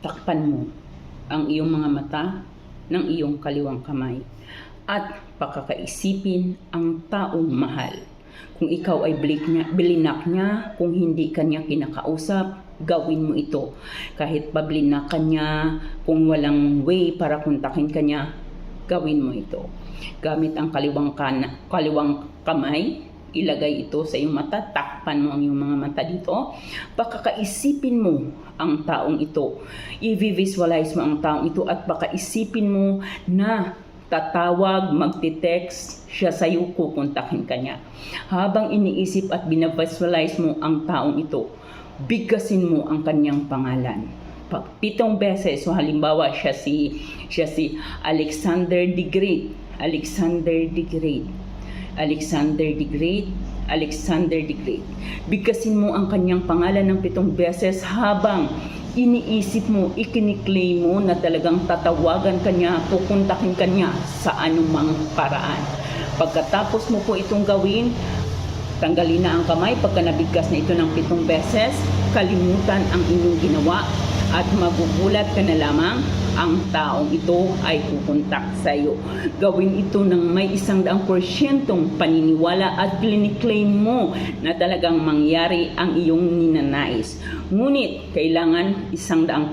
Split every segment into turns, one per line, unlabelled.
takpan mo ang iyong mga mata ng iyong kaliwang kamay at pakakaisipin ang taong mahal. Kung ikaw ay bilinak niya, kung hindi kanya kinakausap, gawin mo ito. Kahit pablinakan niya, kung walang way para kontakin kanya, gawin mo ito. Gamit ang kaliwang kamay, ilagay ito sa iyong mata, takpan mo ang iyong mga mata dito. Pakakaisipin mo ang taong ito. I-visualize mo ang taong ito at pakaisipin mo na tatawag, magte-text siya sa iyo, kukontakin kanya. Habang iniisip at binavisualize mo ang taong ito, bigkasin mo ang kanyang pangalan. 7 beses, so halimbawa siya si Alexander the Great, Alexander the Great, Alexander the Great, Alexander the Great. Bigkasin mo ang kanyang pangalan ng 7 beses habang iniisip mo, ikiniklaim mo na talagang tatawagan kanya, pupuntakin kanya sa anumang paraan. Pagkatapos mo po itong gawin, tanggalin na ang kamay. Pagka nabigkas na ito ng 7 beses, kalimutan ang inyong ginawa at magugulat ka na lamang ang taong ito ay pupuntak sa iyo. Gawin ito ng may 100% paniniwala at clinic-claim mo na talagang mangyari ang iyong ninanais. Ngunit kailangan 100%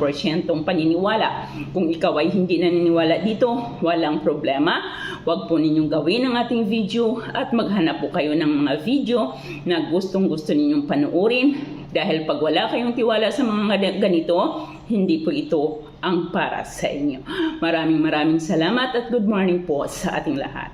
paniniwala. Kung ikaw ay hindi naniniwala dito, walang problema. Huwag po ninyong gawin ang ating video at maghanap po kayo ng mga video na gustong-gusto ninyong panoorin. Dahil pag wala kayong tiwala sa mga ganito, hindi po ito ang para sa inyo. Maraming salamat at good morning po sa ating lahat.